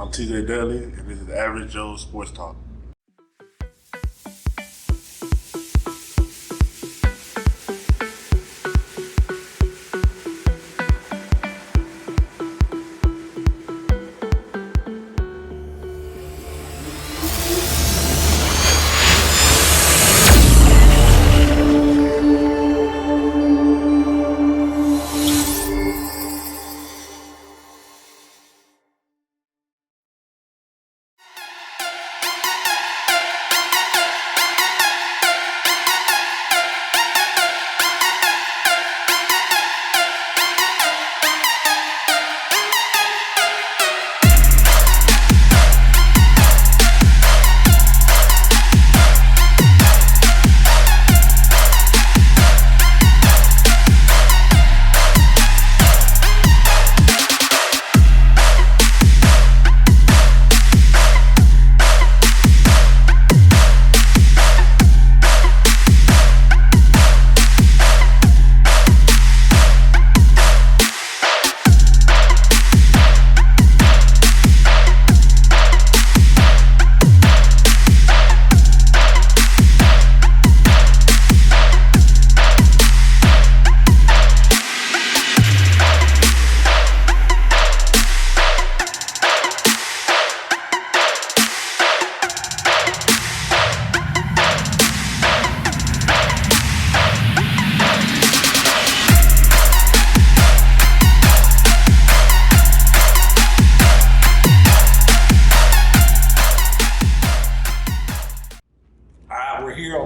I'm TJ Dudley, and this is Average Joe Sports Talk.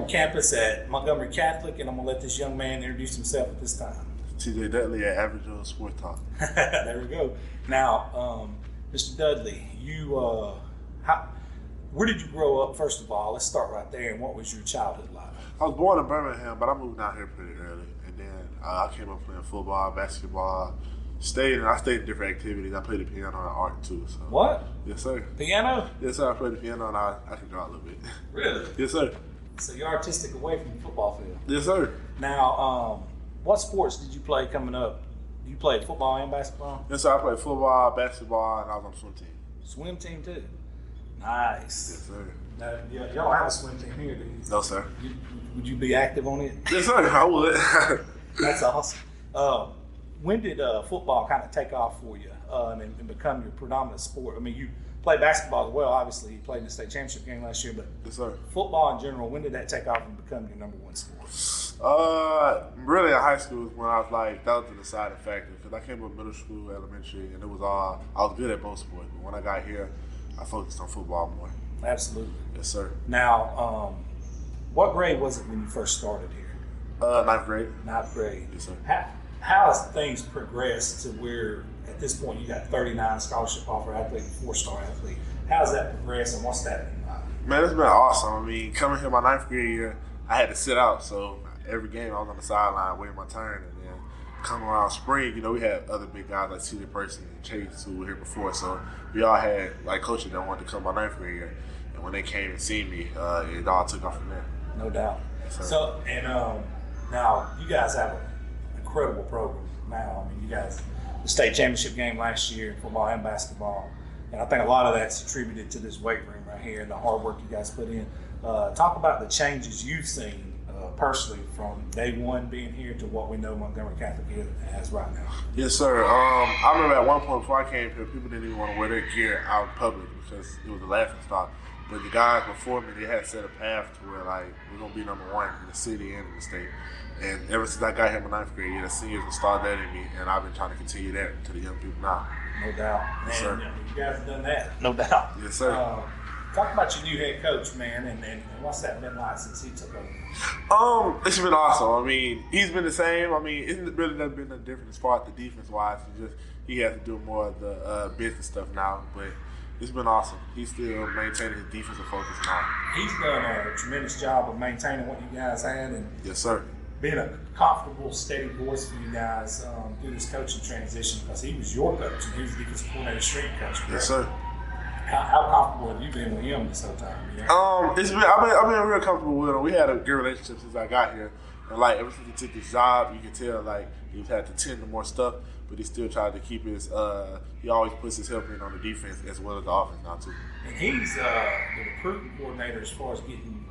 Campus at Montgomery Catholic, and I'm gonna let this young man introduce himself at this time. TJ Dudley at Average Joe Sports Talk. There we go. Now, Mr. Dudley, where did you grow up? First of all, let's start right there. And what was your childhood like? I was born in Birmingham, but I moved down here pretty early, and then I came up playing football, basketball. I stayed in different activities. I played the piano and art too. So. What? Yes, sir. Piano? Yes, sir. I played the piano and I can draw a little bit. Really? Yes, sir. So you're artistic away from the football field. Yes, sir. Now, what sports did you play coming up? You played football and basketball? Yes, sir. I played football, basketball, and I was on the swim team. Swim team too? Nice. Yes, sir. Now, y'all don't have a swim team here, do you? No, sir. Would you be active on it? Yes, sir. I would. That's awesome. When did football kind of take off for you and become your predominant sport? I mean, you played basketball as well, obviously. You played in the state championship game last year, but yes, sir. Football in general, when did that take off and become your number one sport? Really in high school when I was like, that was the deciding factor. Because I came up middle school, elementary, and I was good at both sports. But when I got here, I focused on football more. Absolutely. Yes, sir. Now, what grade was it when you first started here? Ninth grade. Ninth grade. Yes, sir. How has things progressed to where at this point you got 39 scholarship offer athlete, 4-star athlete? How's that progressed and what's that been like? Man, it's been awesome. I mean, coming here my ninth grade year, I had to sit out. So every game I was on the sideline waiting my turn. And then come around spring, we had other big guys like C.J. Percy and Chase who were here before. So we all had like coaches that wanted to come my ninth grade year. And when they came and see me, it all took off from there. No doubt. Yes, so, and now you guys have an incredible program now. I mean, you guys, the state championship game last year in football and basketball. And I think a lot of that's attributed to this weight room right here and the hard work you guys put in. Talk about the changes you've seen personally from day one being here to what we know Montgomery Catholic has right now. Yes, sir. I remember at one point before I came here, people didn't even want to wear their gear out in public because it was a laughing stock. But the guys before me, they had set a path to where like we're gonna be number one in the city and in the state. And ever since I got here in my ninth grade year, the seniors installed that in me, and I've been trying to continue that to the young people now. No doubt. Yes, and sir. You guys have done that. No doubt. Yes, sir. Talk about your new head coach, man, and what's that been like since he took over? It's been awesome. I mean, he's been the same. I mean, it's really never been no different as far as the defense wise. He has to do more of the business stuff now, but it's been awesome. He's still maintaining his defensive focus now. He's done a tremendous job of maintaining what you guys had and yes, sir. Being a comfortable, steady voice for you guys through this coaching transition because he was your coach and he was the defensive coordinator, strength coach. Correct? Yes, sir. How comfortable have you been with him this whole time? Yeah? I've been real comfortable with him. We had a good relationship since I got here, and like ever since he took his job, you can tell like he's had to tend to more stuff. but he still tried to keep his. He always puts his help in on the defense as well as the offense now too. And he's the recruiting coordinator as far as getting,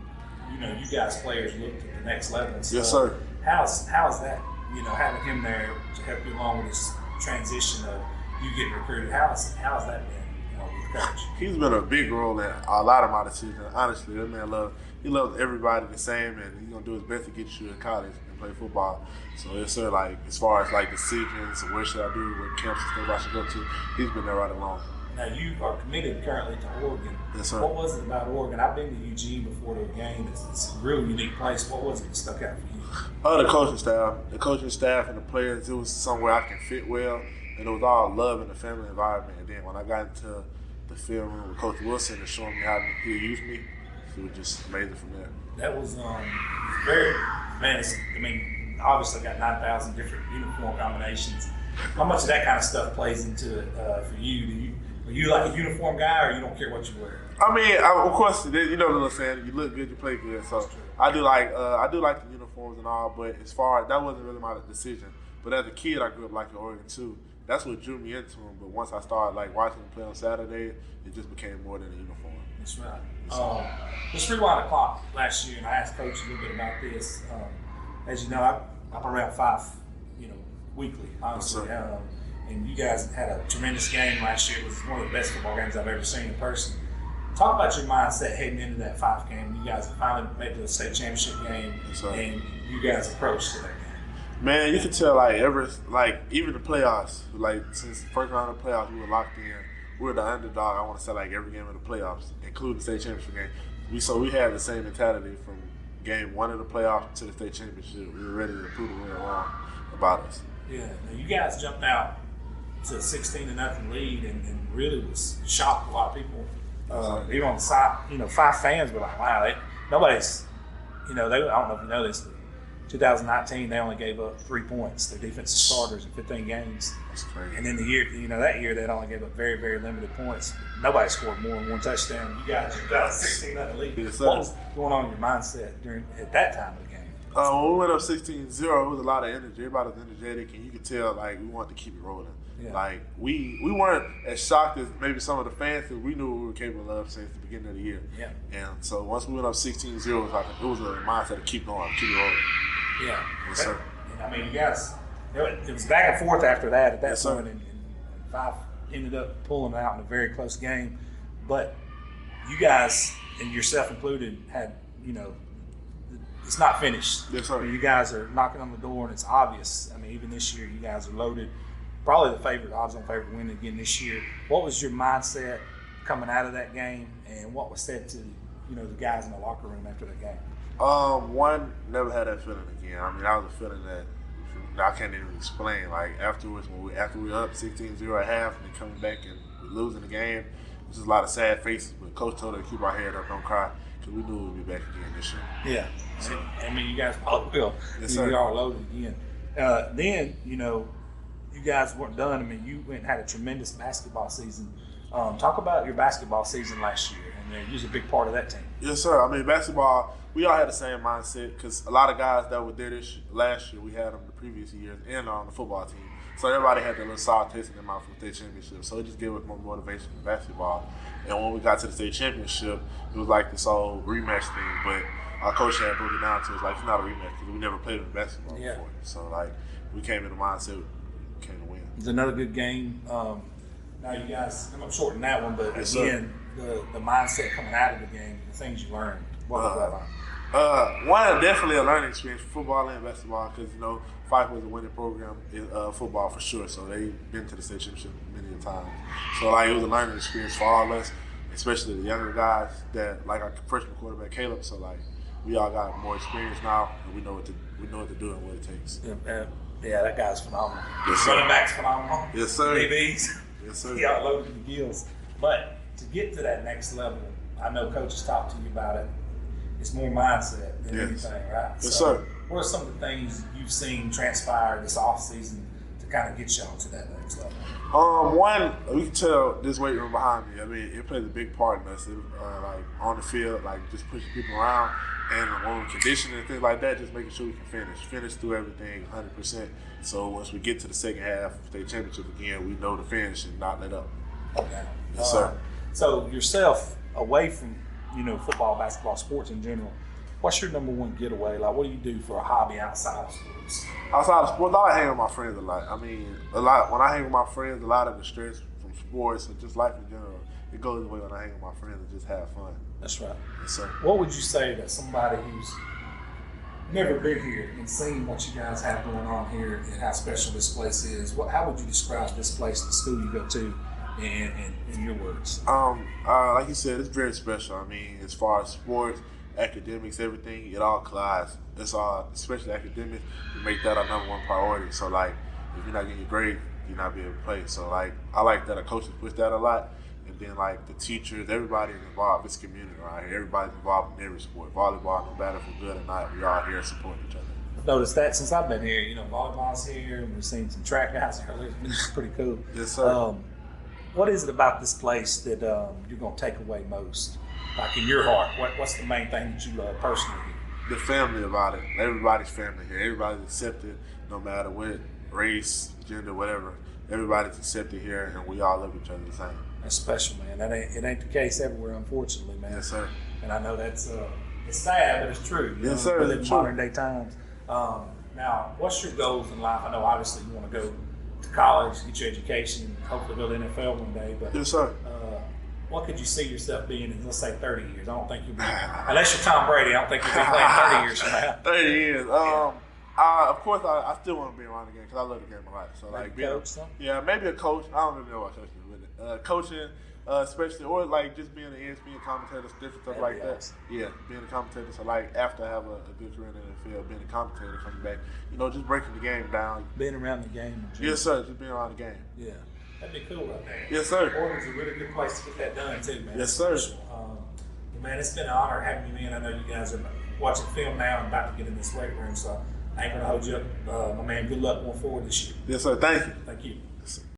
you guys players looked at the next level and stuff. Yes, sir. How's that? Having him there to help you along with this transition of you getting recruited. How's that been? With coach. He's been a big role in a lot of my decisions. Honestly, that man loves everybody the same, and he's gonna do his best to get you to college and play football. So yes, sir. Like as far as like decisions, where should I do, what camps and stuff I should go to, he's been there right along. Now you are committed currently to Oregon. Yes, sir. What was it about Oregon? I've been to Eugene before the game. It's a real unique place. What was it that stuck out for you? The coaching staff and the players. It was somewhere I can fit well, and it was all love in the family environment. And then when I got into the film room with Coach Wilson and showing me how he used me, it was just amazing from there. That was very, man. Obviously got 9,000 different uniform combinations. How much of that kind of stuff plays into it for you? Are you like a uniform guy, or you don't care what you wear? I mean, of course, the little saying, you look good, you play good. So I do like the uniforms and all, but as far as that wasn't really my decision. But as a kid, I grew up liking Oregon too. That's what drew me into them. But once I started like watching them play on Saturday, it just became more than a uniform. That's right. Let's rewind the clock last year, and I asked Coach a little bit about this. As you know, I'm around 5, weekly, honestly. And you guys had a tremendous game last year. It was one of the best football games I've ever seen in person. Talk about your mindset heading into that 5 game. You guys finally made the state championship game, and you guys approached to that game. Man, you can tell even the playoffs, since the first round of the playoffs, we were locked in. We were the underdog. I want to say every game of the playoffs, including the state championship game. We had the same mentality from game 1 of the playoffs to the state championship. We were ready to prove the world wrong about us. Yeah, now you guys jumped out to a 16-0 lead and really was shocked a lot of people. Even on the side, 5 fans were like, wow, nobody's, I don't know if you know this, but 2019 they only gave up 3 points. Their defensive starters in 15 games. That's crazy. And then that year they only gave up very, very limited points. Nobody scored more than 1 touchdown. You guys jumped out a 16-0 lead. Yes, what was going on in your mindset at that time of the game? When we went up 16-0, it was a lot of energy. Everybody was energetic, and you could tell we wanted to keep it rolling. Yeah. We weren't as shocked as maybe some of the fans, because we knew what we were capable of since the beginning of the year. Yeah. And so once we went up 16-0, it was a mindset to keep going, keep it rolling. Yeah. Yes, sir. And you guys, it was back and forth after that at that yes, point, and 5 ended up pulling it out in a very close game. But you guys, and yourself included, had, it's not finished. Yes, sir. You guys are knocking on the door, and it's obvious. Even this year, you guys are loaded. Probably the favorite, odds-on favorite to win again this year. What was your mindset coming out of that game, and what was said to the guys in the locker room after that game? One, never had that feeling again. That was a feeling that I can't even explain. Afterwards, after we were up 16-0 at half, and then coming back and losing the game, it was just a lot of sad faces. But Coach told us to keep our head up, don't cry, because we knew we'd be back again this year. Yeah. So, you guys probably will. Yes, sir. You are loaded again. Then, you guys weren't done. You went and had a tremendous basketball season. Talk about your basketball season last year, and you was a big part of that team. Yes, sir. Basketball, we all had the same mindset, because a lot of guys that were there last year, we had them the previous years and on the football team. So everybody had that little sour taste in their mouth from the state championship. So it just gave us more motivation in basketball. And when we got to the state championship, it was like this whole rematch thing. But our coach had broke it down to us it's not a rematch, because we never played in basketball before. So we came in the mindset, we came to win. It's another good game. Now you guys, I'm short in that one, but yes, again, the mindset coming out of the game, the things you learned. What was that like? One, definitely a learning experience for football and basketball, because Fife was a winning program in football for sure, so they've been to the state championship many times. So it was a learning experience for all of us, especially the younger guys that our freshman quarterback Caleb. So we all got more experience now, and we know what to do and what it takes. Yeah, that guy's phenomenal. Yes, sir. Running back's phenomenal. Yes, sir. DBs. Yes, sir. He got loaded the gills. But to get to that next level, I know coaches talk to you about it. It's more mindset than anything, right? Yes, sir. What are some of the things you've seen transpire this offseason to kind of get y'all to that next level? One, we can tell this weight room behind me. I mean, it plays a big part in us. Like on the field, like just pushing people around, and on conditioning and things like that, just making sure we can finish through everything 100%. So once we get to the second half, state championship again, we know to finish and not let up. Okay. Yes, sir. So yourself, away from football, basketball, sports in general, what's your number one getaway? Like, what do you do for a hobby outside of sports? Outside of sports, I hang with my friends a lot. I mean, a lot. When I hang with my friends, a lot of the stress from sports and just life in general, it goes away when I hang with my friends and just have fun. That's right. Yes, sir. What would you say that somebody who's never been here and seen what you guys have going on here and how special this place is, how would you describe this place, the school you go to, in your words? Like you said, it's very special. I mean, as far as sports, academics, everything, it all collides. It's all, especially academics, we make that our number one priority. So, like, if you're not getting your grade, you're not being able to play. So, like, I like that our coaches push that a lot. And then, like, the teachers, everybody involved. It's community right here. Everybody's involved in every sport. Volleyball, no matter if we're good or not, we all here supporting each other. Noticed that since I've been here. Volleyball's here, and we've seen some track guys here. It's pretty cool. Yes, sir. What is it about this place that you're going to take away most? Like, in your heart, what's the main thing that you love personally? The family about it. Everybody's family here. Everybody's accepted, no matter what race, gender, whatever. Everybody's accepted here, and we all love each other the same. That's special, man. It ain't the case everywhere, unfortunately, man. Yes, sir. And I know that's it's sad, but it's true. Yes, sir. We live in modern day times. Now, what's your goals in life? I know obviously you want to go to college, get your education, hopefully go to the NFL one day. But yes, sir. What could you see yourself being in, let's say, 30 years? I don't think you'll be, unless you're Tom Brady, I don't think you'll be playing 30 years from now. 30 years. Of course, I still want to be around the game because I love the game a lot. So, Maybe like, coach something? Yeah, maybe a coach. I don't really know what coaching with it. Coaching, especially, or like just being an ESPN commentator, different stuff like that. Awesome. Yeah, being a commentator. So, like, after I have a good career in the NFL, being a commentator, coming back, just breaking the game down. Being around the game. Yes, sir. Just being around the game. Yeah. That'd be cool right there. Yes, sir. Oregon's a really good place to get that done, too, man. Yes, sir. Man, it's been an honor having you in. I know you guys are watching film now and about to get in this weight room, so I ain't going to hold you up. My man, good luck going forward this year. Yes, sir. Thank you. Thank you.